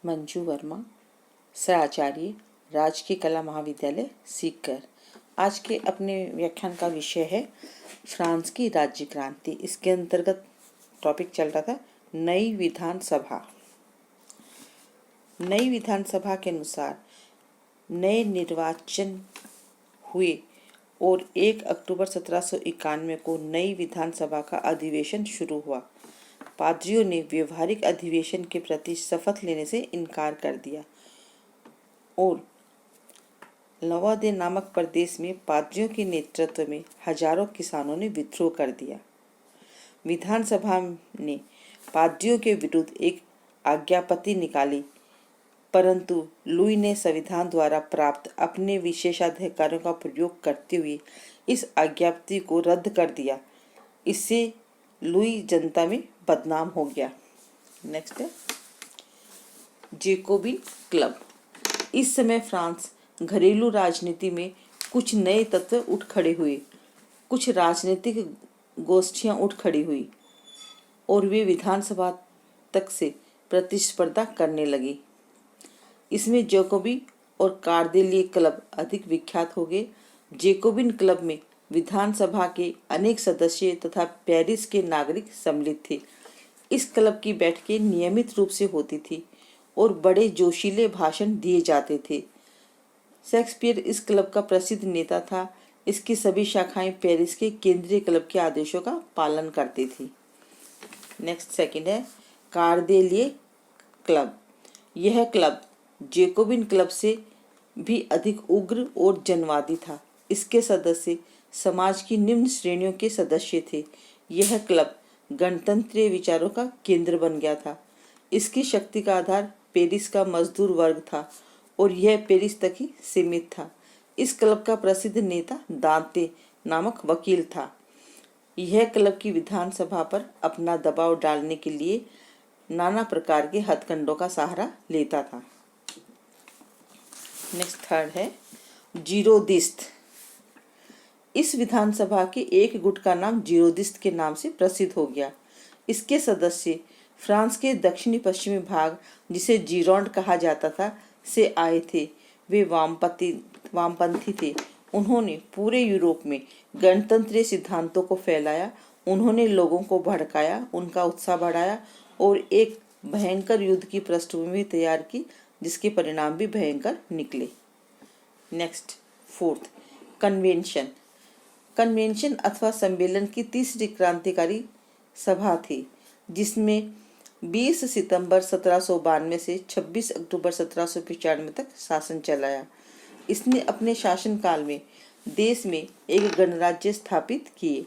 मंजू वर्मा, सहआचार्य, राजकीय कला महाविद्यालय सीकर। आज के अपने व्याख्यान का विषय है फ्रांस की राज्य क्रांति। इसके अंतर्गत टॉपिक चल रहा था नई विधानसभा। नई विधानसभा के अनुसार नए निर्वाचन हुए और 1 अक्टूबर 1791 को नई विधानसभा का अधिवेशन शुरू हुआ। पाद्रियों ने व्यवहारिक अधिवेशन के प्रति शपथ लेने से इनकार कर दिया और लवादे नामक प्रदेश में पाद्रियों के नेतृत्व में हजारों किसानों ने विद्रोह कर दिया। विधानसभा ने पाद्रियों के विरुद्ध एक आज्ञापत्ति निकाली, परंतु लुई ने संविधान द्वारा प्राप्त अपने विशेषाधिकारों का प्रयोग करते हुए इस आज्ञापत्ति को रद्द कर दिया। इससे लुई जनता में बदनाम हो गया। नेक्स्ट है जैकोबिन क्लब। इस समय फ्रांस घरेलू राजनीति में कुछ नए तत्व उठ खड़े हुए, कुछ राजनीतिक गोष्ठियां उठ खड़ी हुई और वे विधानसभा तक से प्रतिस्पर्धा करने लगी। इसमें जैकोबी और कार्देलिए क्लब अधिक विख्यात हो गए। जैकोबिन क्लब में विधानसभा के अनेक सदस्य तथा पेरिस के नागरिक सम्मिलित थे। इस क्लब की बैठकें नियमित रूप से होती थी और बड़े जोशीले भाषण दिए जाते थे। शेक्सपियर इस क्लब का प्रसिद्ध नेता था। इसकी सभी शाखाएं पेरिस के केंद्रीय क्लब के आदेशों का पालन करती थी। नेक्स्ट सेकंड है कार्देलिए क्लब। यह क्लब जैकोबिन क्लब से भी अधिक उग्र और जनवादी था। इसके सदस्य समाज की निम्न श्रेणियों के सदस्य थे। यह क्लब गणतंत्रीय विचारों का केंद्र बन गया था। इसकी शक्ति का आधार पेरिस का मजदूर वर्ग था और यह पेरिस तक ही सीमित था। इस क्लब का प्रसिद्ध नेता दांते नामक वकील था। यह क्लब की विधानसभा पर अपना दबाव डालने के लिए नाना प्रकार के हथकंडों का सहारा लेता था। नेक्स्ट थर्ड है जीरोदिस्त। इस विधानसभा के एक गुट का नाम जीरोदिस्त के नाम से प्रसिद्ध हो गया। इसके सदस्य फ्रांस के दक्षिणी पश्चिमी भाग, जिसे जीरोंड कहा जाता था, से आए थे। वे वामपंथी थे। उन्होंने पूरे यूरोप में गणतंत्रीय सिद्धांतों को फैलाया। उन्होंने लोगों को भड़काया, उनका उत्साह बढ़ाया और एक भयंकर युद्ध की पृष्ठभूमि तैयार की, जिसके परिणाम भी भयंकर निकले। Next fourth convention. कन्वेंशन अथवा सम्मेलन की तीसरी क्रांतिकारी सभा थी, जिसमें 20 सितंबर 1792 से 26 अक्टूबर 1795 तक शासन चलाया। इसने अपने शासनकाल में देश में एक गणराज्य स्थापित किए,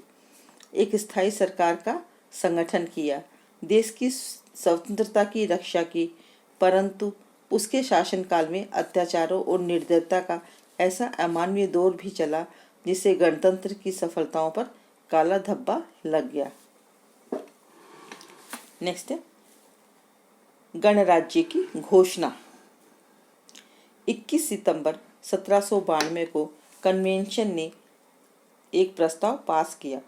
एक स्थायी सरकार का संगठन किया, देश की स्वतंत्रता की रक्षा की, परंतु उसके शासनकाल में अत्याचारों और निर्दयता का ऐसा अमानवीय दौर भी चला, जिससे गणतंत्र की सफलताओं पर काला धब्बा लग गया। नेक्स्ट है गणराज्य की घोषणा। 21 सितंबर 1792 को कन्वेंशन ने एक प्रस्ताव पास किया।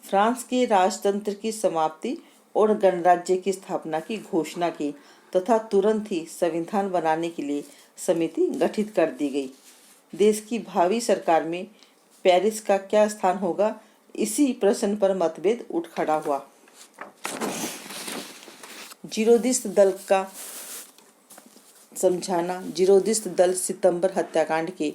फ्रांस के राजतंत्र की समाप्ति और गणराज्य की स्थापना की घोषणा की तथा तुरंत ही संविधान बनाने के लिए समिति गठित कर दी गई। देश की भावी सरकार में पेरिस का क्या स्थान होगा, इसी प्रश्न पर मतभेद उठ खड़ा हुआ। जीरोदिस्त दल का समझाना। जीरोदिस्त दल सितंबर हत्याकांड के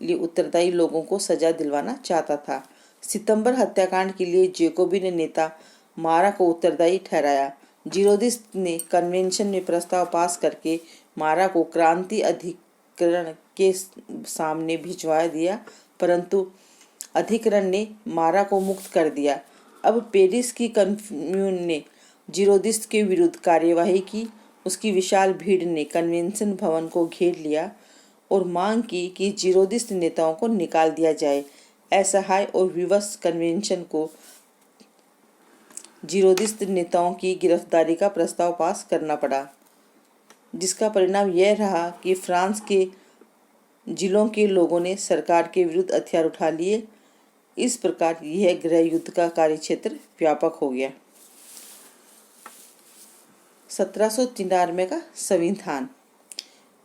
लिए उत्तरदायी लोगों को सजा दिलवाना चाहता था। सितंबर हत्याकांड के लिए जैकोबिन नेता मारा को उत्तरदायी ठहराया। जीरोदिस्त ने कन्वेंशन में प्रस्ताव पास करके मारा को क्रांति अधिकरण के सामने भिजवा दिया, परंतु अधिकरण ने मारा को मुक्त कर दिया। अब पेरिस की कम्यून ने जीरोदिस्त के विरुद्ध कार्यवाही की। उसकी विशाल भीड़ ने कन्वेंशन भवन को घेर लिया और मांग की कि जीरोदिस्त नेताओं को निकाल दिया जाए। असहाय और विवश कन्वेंशन को जीरोदिस्त नेताओं की गिरफ्तारी का प्रस्ताव पास करना पड़ा, जिसका परिणाम यह रहा कि फ्रांस के जिलों के लोगों ने सरकार के विरुद्ध हथियार उठा लिए। इस प्रकार यह गृह युद्ध का कार्यक्षेत्र व्यापक हो गया। 1793 का संविधान।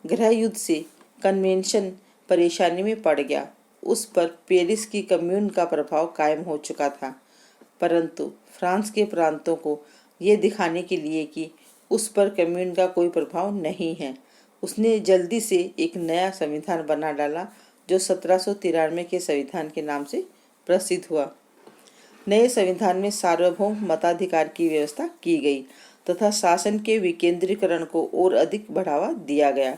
गृह युद्ध से कन्वेंशन परेशानी में पड़ गया। उस पर पेरिस की कम्यून का प्रभाव कायम हो चुका था, परंतु फ्रांस के प्रांतों को ये दिखाने के लिए कि उस पर कम्यून का कोई प्रभाव नहीं है, उसने जल्दी से एक नया संविधान बना डाला जो 1793 के संविधान के नाम से प्रसिद्ध हुआ। नए संविधान में सार्वभौम मताधिकार की व्यवस्था की गई तथा शासन के विकेंद्रीकरण को और अधिक बढ़ावा दिया गया।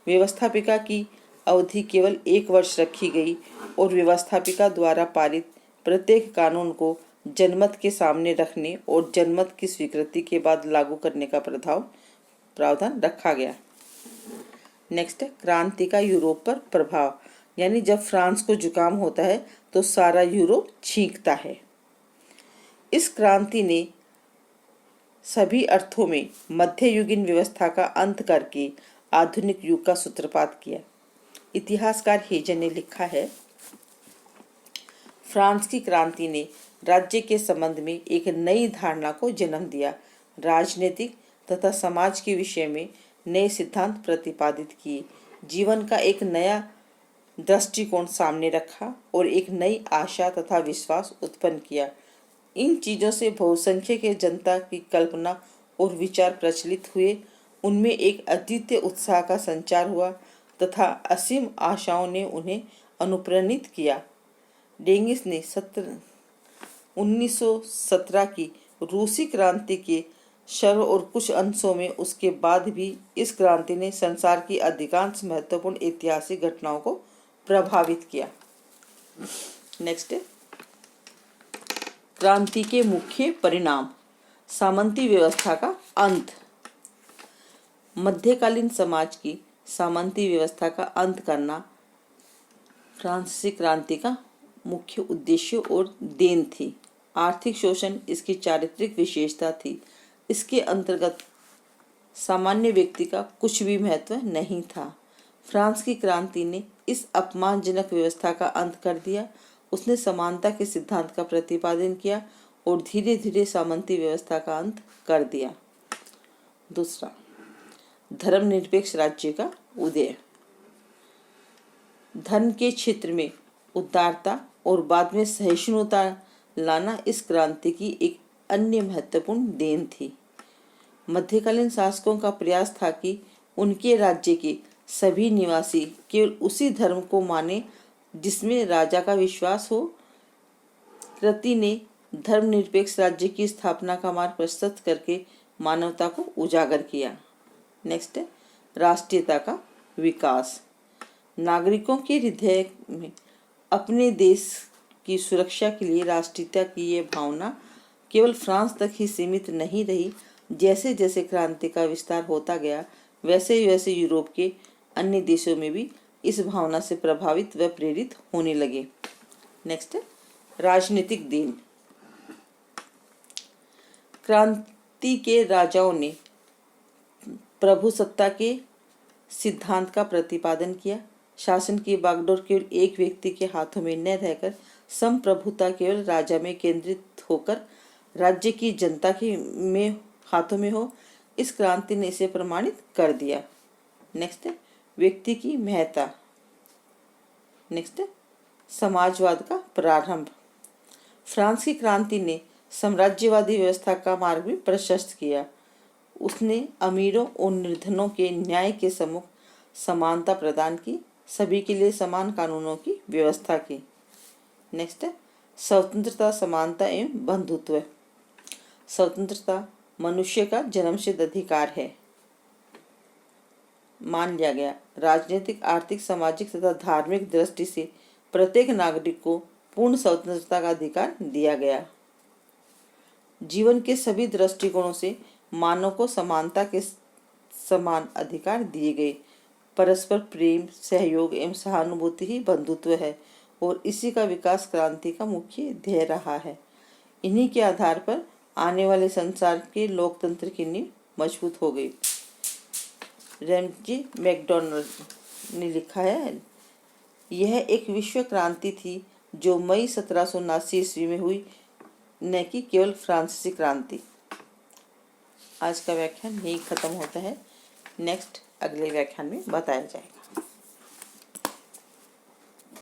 व्यवस्थापिका की अवधि केवल 1 वर्ष रखी गई और व्यवस्थापिका द्वारा पारित प्रत्येक कानून को जनमत के सामने रखने और जनमत की स्वीकृति के बाद लागू करने का प्रावधान रखा गया। नेक्स्ट है क्रांति का यूरोप पर प्रभाव, यानी जब फ्रांस को जुकाम होता है तो सारा यूरोप छींकता है। इस क्रांति ने सभी अर्थों में मध्ययुगीन व्यवस्था का अंत करके आधुनिक युग का सूत्रपात किया। इतिहासकार हेजन ने लिखा है, फ्रांस की क्रांति ने राज्य के संबंध में एक नई धारणा को जन्म दिया, राजनीतिक तथा समाज के विषय में नए सिद्धांत प्रतिपादित किए, जीवन का एक नया दृष्टिकोण सामने रखा और एक नई आशा तथा विश्वास उत्पन्न किया। इन चीज़ों से बहुसंख्यक जनता की कल्पना और विचार प्रचलित हुए, उनमें एक अद्वितीय उत्साह का संचार हुआ तथा असीम आशाओं ने उन्हें अनुप्राणित किया। डेंगिस ने 1917 की रूसी क्रांति के सर्व और कुछ अंशों में उसके बाद भी इस क्रांति ने संसार की अधिकांश महत्वपूर्ण ऐतिहासिक घटनाओं को प्रभावित किया। नेक्स्ट है क्रांति के मुख्य परिणाम। सामंती व्यवस्था का अंत। मध्यकालीन समाज की सामंती व्यवस्था का अंत करना फ्रांसीसी क्रांति का मुख्य उद्देश्य और देन थी। आर्थिक शोषण इसकी चारित्रिक विशेषता थी। इसके अंतर्गत सामान्य व्यक्ति का कुछ भी महत्व नहीं था। फ्रांस की क्रांति ने इस अपमानजनक व्यवस्था का अंत कर दिया। उसने समानता के सिद्धांत का प्रतिपादन किया और धीरे धीरे सामंती व्यवस्था का अंत कर दिया। दूसरा, धर्मनिरपेक्ष राज्य का उदय। धर्म के क्षेत्र में उदारता और बाद में सहिष्णुता लाना इस क्रांति की एक अन्य महत्वपूर्ण देन थी। मध्यकालीन शासकों का प्रयास था कि उनके राज्य के सभी निवासी केवल उसी धर्म को माने जिसमें राजा का विश्वास हो। कृति ने धर्मनिरपेक्ष राज्य की स्थापना का मार्ग प्रशस्त करके मानवता को उजागर किया। नेक्स्ट है राष्ट्रीयता का विकास। नागरिकों के हृदय में अपने देश की सुरक्षा के लिए राष्ट्रीयता की यह भावना केवल फ्रांस तक ही सीमित नहीं रही। जैसे जैसे क्रांति का विस्तार होता गया, वैसे वैसे यूरोप के अन्य देशों में भी इस भावना से प्रभावित व प्रेरित होने लगे। नेक्स्ट है राजनीतिक देन। क्रांति के राजाओं ने प्रभुसत्ता के सिद्धांत का प्रतिपादन किया। शासन की बागडोर केवल एक व्यक्ति के हाथों में न रहकर संप्रभुता केवल राजा में केंद्रित होकर राज्य की जनता के हाथों में हो। इस क्रांति ने इसे प्रमाणित कर दिया। नेक्स्ट है व्यक्ति की महत्ता। नेक्स्ट है समाजवाद का प्रारंभ। फ्रांस की क्रांति ने साम्राज्यवादी व्यवस्था का मार्ग भी प्रशस्त किया। उसने अमीरों और निर्धनों के न्याय के सम्मुख समानता प्रदान की, सभी के लिए समान कानूनों की व्यवस्था की। नेक्स्ट है स्वतंत्रता, समानता एवं बंधुत्व। स्वतंत्रता मनुष्य का जन्मसिद्ध अधिकार है, मान लिया गया। राजनीतिक, आर्थिक, सामाजिक तथा धार्मिक दृष्टि से प्रत्येक नागरिक को पूर्ण स्वतंत्रता का अधिकार दिया गया। जीवन के सभी दृष्टिकोणों से मानव को समानता के समान अधिकार दिए गए। परस्पर प्रेम, सहयोग एवं सहानुभूति ही बंधुत्व है और इसी का विकास क्रांति का मुख्य ध्येय रहा है। इन्हीं के आधार पर आने वाले संसार के लोकतंत्र की नींव मजबूत हो गई। रैमजी मैकडॉनल्ड ने लिखा है, यह एक विश्व क्रांति थी जो मई 1779 ईस्वी में हुई, न कि केवल फ्रांसीसी क्रांति। आज का व्याख्यान यही खत्म होता है। नेक्स्ट अगले व्याख्यान में बताया जाएगा।